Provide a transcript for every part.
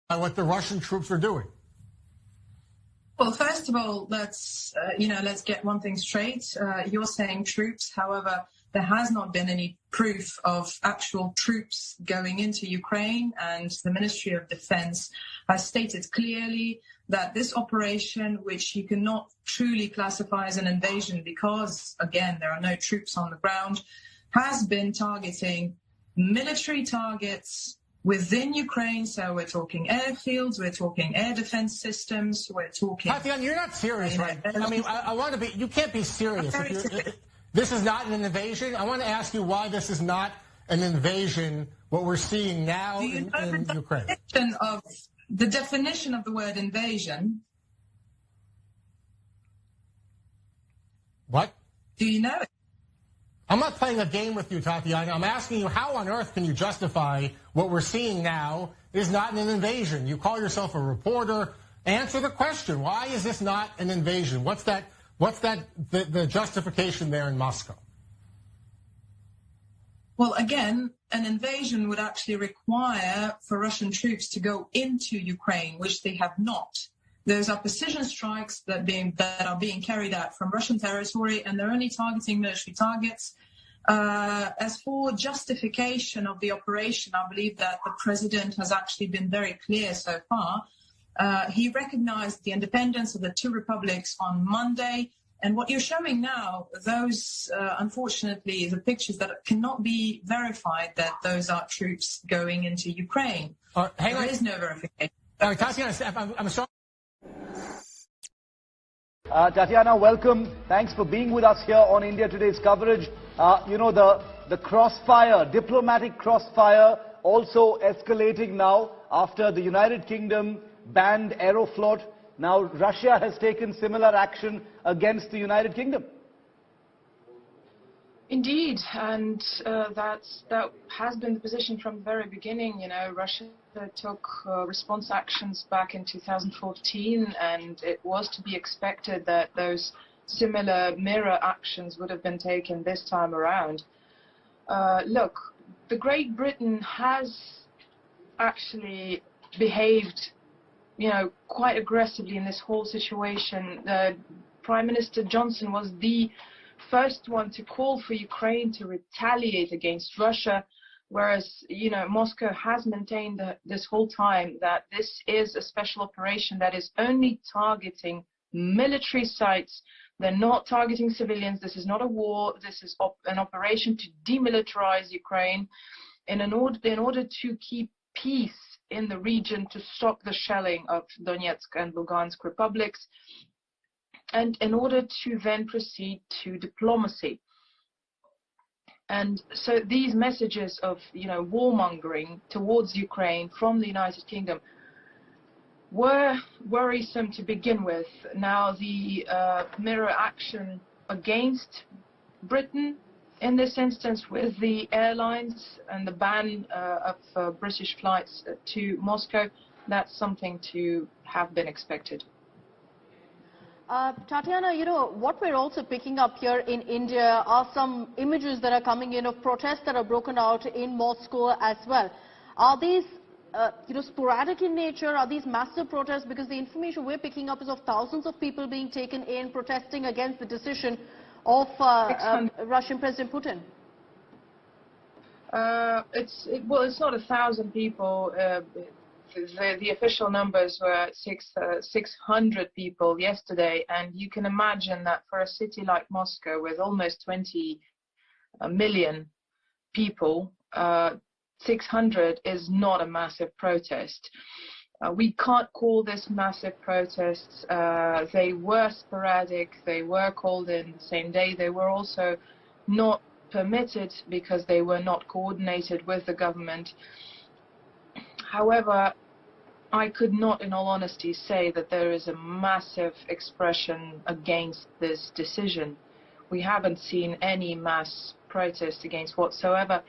what the Russian troops are doing? Well, first of all, let's get one thing straight. You're saying troops. However, there has not been any proof of actual troops going into Ukraine, and the Ministry of Defense has stated clearly that this operation, which you cannot truly classify as an invasion because, again, there are no troops on the ground, has been targeting military targets within Ukraine. So we're talking airfields, we're talking air defense systems, we're talking... Tatiana, you're not serious, right? I mean, I want to be... You can't be serious. This is not an invasion. I want to ask you why this is not an invasion, what we're seeing now in Ukraine. The definition of the word invasion? What? Do you know it? I'm not playing a game with you, Tatiana. I'm asking you, how on earth can you justify what we're seeing now is not an invasion? You call yourself a reporter. Answer the question. Why is this not an invasion? What's the justification there in Moscow? Well, again, an invasion would actually require for Russian troops to go into Ukraine, which they have not. Those are precision strikes that are being carried out from Russian territory, and they're only targeting military targets. As for justification of the operation, I believe that the president has actually been very clear so far. He recognized the independence of the two republics on Monday. And what you're showing now, those, unfortunately, the pictures that cannot be verified that those are troops going into Ukraine. There is no verification. Tatiana, I'm sorry. Tatiana, welcome. Thanks for being with us here on India Today's coverage. The crossfire, diplomatic crossfire, also escalating now after the United Kingdom banned Aeroflot. Now Russia has taken similar action against the United Kingdom. Indeed, and that has been the position from the very beginning. You know, Russia took response actions back in 2014, and it was to be expected that those similar mirror actions would have been taken this time around. Look, the Great Britain has actually behaved, you know, quite aggressively in this whole situation. Prime Minister Johnson was the first one to call for Ukraine to retaliate against Russia, whereas, you know, Moscow has maintained this whole time that this is a special operation that is only targeting military sites. They're not targeting civilians. This is not a war. This is an operation to demilitarize Ukraine in order to keep peace in the region, to stop the shelling of Donetsk and Lugansk republics, and in order to then proceed to diplomacy. And so these messages of, you know, warmongering towards Ukraine from the United Kingdom were worrisome to begin with. Now the mirror action against Britain in this instance with the airlines and the ban of British flights to Moscow, that's something to have been expected. Tatiana, you know, what we're also picking up here in India are some images that are coming in of protests that are broken out in Moscow as well. Are these, sporadic in nature? Are these massive protests? Because the information we're picking up is of thousands of people being taken in, protesting against the decision of Russian President Putin. It's not 1,000 people. The official numbers were 600 people yesterday, and you can imagine that for a city like Moscow with almost 20 million people, 600 is not a massive protest. We can't call this massive protests. They were sporadic. They were called in the same day. They were also not permitted because they were not coordinated with the government. However, I could not, in all honesty, say that there is a massive expression against this decision. We haven't seen any mass protest against whatsoever.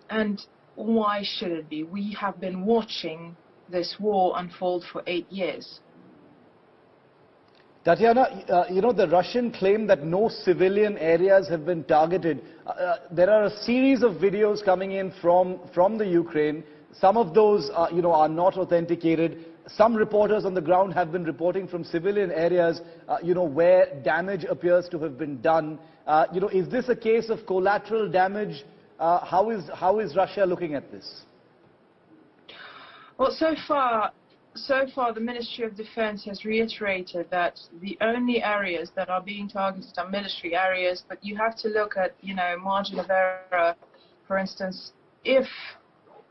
And why should it be? We have been watching this war unfold for 8 years. Tatiana, the Russian claim that no civilian areas have been targeted. There are a series of videos coming in from the Ukraine Some of those, are not authenticated. Some reporters on the ground have been reporting from civilian areas, where damage appears to have been done. Is this a case of collateral damage? How is Russia looking at this? Well, so far, the Ministry of Defense has reiterated that the only areas that are being targeted are military areas, but you have to look at, margin of error. For instance, if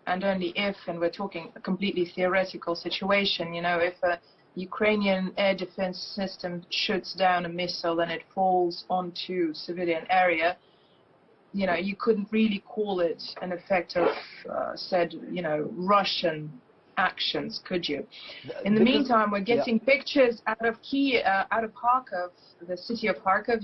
and only if, and we're talking a completely theoretical situation, if a Ukrainian air defense system shoots down a missile and it falls onto civilian area, you couldn't really call it an effect of said, Russian actions, could you? In the meantime, we're getting pictures out of Kharkov, the city of Kharkov,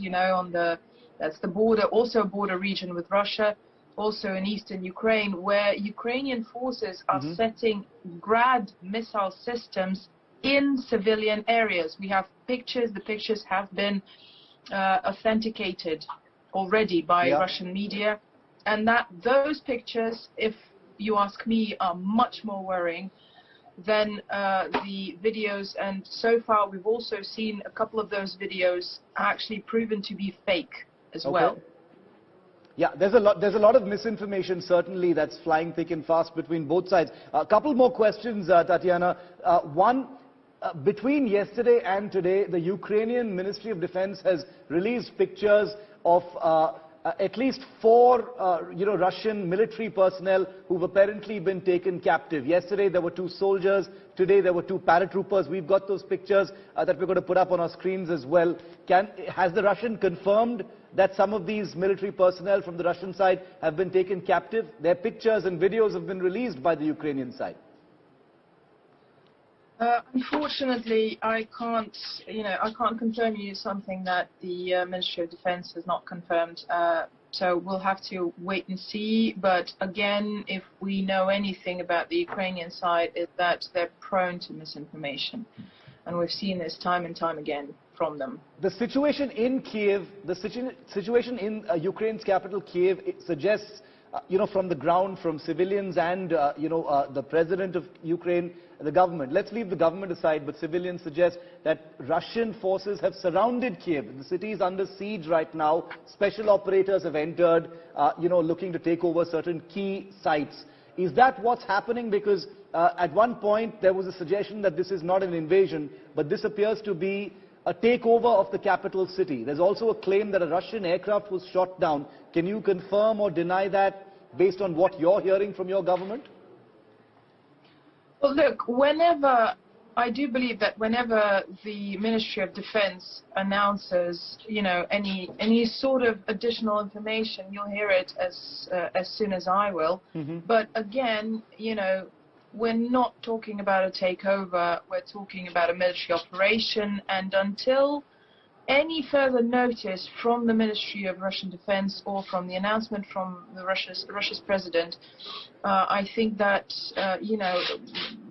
that's the border, also a border region with Russia, also in eastern Ukraine, where Ukrainian forces are setting Grad missile systems in civilian areas. We have pictures, the pictures have been authenticated already by Russian media, and those pictures, if you ask me, are much more worrying than the videos, and so far we've also seen a couple of those videos actually proven to be fake as well. Yeah, there's a lot of misinformation certainly that's flying thick and fast between both sides. A couple more questions, Tatiana. One, between yesterday and today, the Ukrainian Ministry of Defense has released pictures of at least 4, Russian military personnel who've apparently been taken captive. Yesterday there were 2 soldiers. Today there were 2 paratroopers. We've got those pictures that we're going to put up on our screens as well. Has the Russian confirmed that some of these military personnel from the Russian side have been taken captive? Their pictures and videos have been released by the Ukrainian side. Unfortunately, I can't confirm you something that the Ministry of Defense has not confirmed. So we'll have to wait and see. But again, if we know anything about the Ukrainian side, is that they're prone to misinformation, and we've seen this time and time again from them. The situation in Kiev, the situation in Ukraine's capital, Kiev, it suggests, from the ground, from civilians and, the president of Ukraine, the government. Let's leave the government aside, but civilians suggest that Russian forces have surrounded Kiev. The city is under siege right now. Special operators have entered, looking to take over certain key sites. Is that what's happening? Because at one point there was a suggestion that this is not an invasion, but this appears to be a takeover of the capital city. There's also a claim that a Russian aircraft was shot down. Can you confirm or deny that based on what you're hearing from your government? Well, look, I do believe that whenever the Ministry of Defense announces, any sort of additional information, you'll hear it as soon as I will. But again, we're not talking about a takeover, we're talking about a military operation, and until any further notice from the Ministry of Russian Defense or from the announcement from Russia's president, I think that,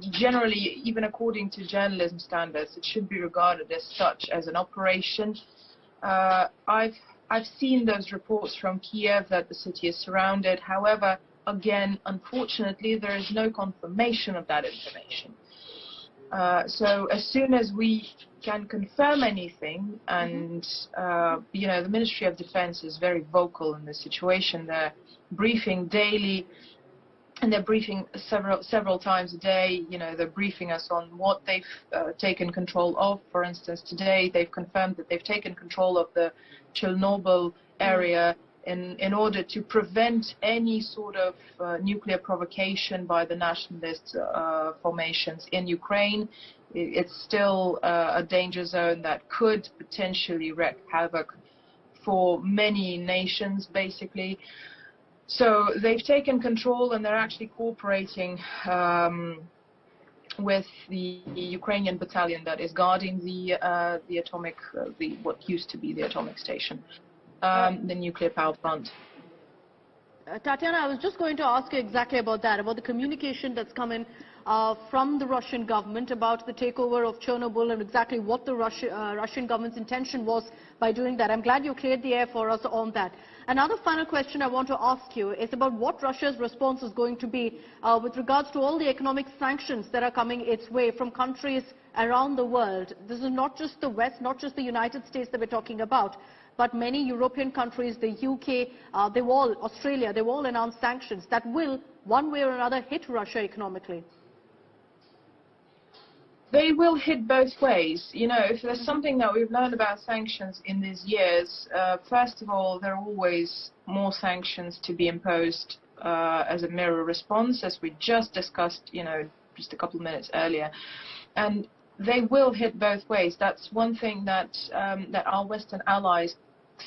generally, even according to journalism standards, it should be regarded as such, as an operation. I've seen those reports from Kiev that the city is surrounded. However, again, unfortunately, there is no confirmation of that information. So as soon as we can confirm anything, and the Ministry of Defense is very vocal in this situation. They're briefing daily, and they're briefing several times a day. They're briefing us on what they've taken control of. For instance, today they've confirmed that they've taken control of the Chernobyl area in order to prevent any sort of nuclear provocation by the nationalist formations in Ukraine. It's still a danger zone that could potentially wreak havoc for many nations, basically. So they've taken control, and they're actually cooperating with the Ukrainian battalion that is guarding the atomic, what used to be the atomic station, the nuclear power plant. Tatiana, I was just going to ask you exactly about that, about the communication that's come in from the Russian government about the takeover of Chernobyl and exactly what the Russian government's intention was by doing that. I'm glad you cleared the air for us on that. Another final question I want to ask you is about what Russia's response is going to be with regards to all the economic sanctions that are coming its way from countries around the world. This is not just the West, not just the United States that we're talking about, but many European countries, the UK, Australia, they've all announced sanctions that will, one way or another, hit Russia economically. They will hit both ways. You know, if there's something that we've learned about sanctions in these years, first of all, there are always more sanctions to be imposed as a mirror response, as we just discussed, you know, just a couple of minutes earlier. And they will hit both ways. That's one thing that that our Western allies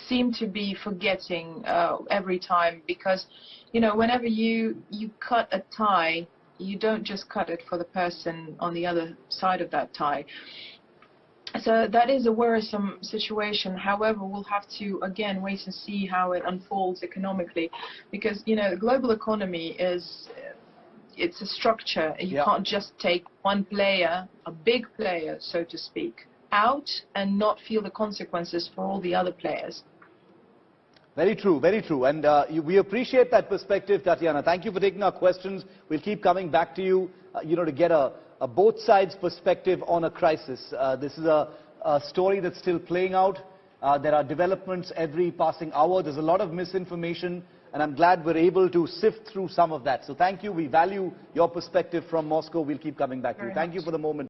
seem to be forgetting every time, because, you know, whenever you cut a tie, you don't just cut it for the person on the other side of that tie. So that is a worrisome situation. However, we'll have to, again, wait and see how it unfolds economically, because, you know, the global economy it's a structure. You can't just take one player, a big player, so to speak, out and not feel the consequences for all the other players. Very true, very true. And we appreciate that perspective, Tatiana. Thank you for taking our questions. We'll keep coming back to you, you know, to get a both sides perspective on a crisis. This is a story that's still playing out. There are developments every passing hour. There's a lot of misinformation, and I'm glad we're able to sift through some of that. So thank you. We value your perspective from Moscow. We'll keep coming back to you. Thank you for the moment.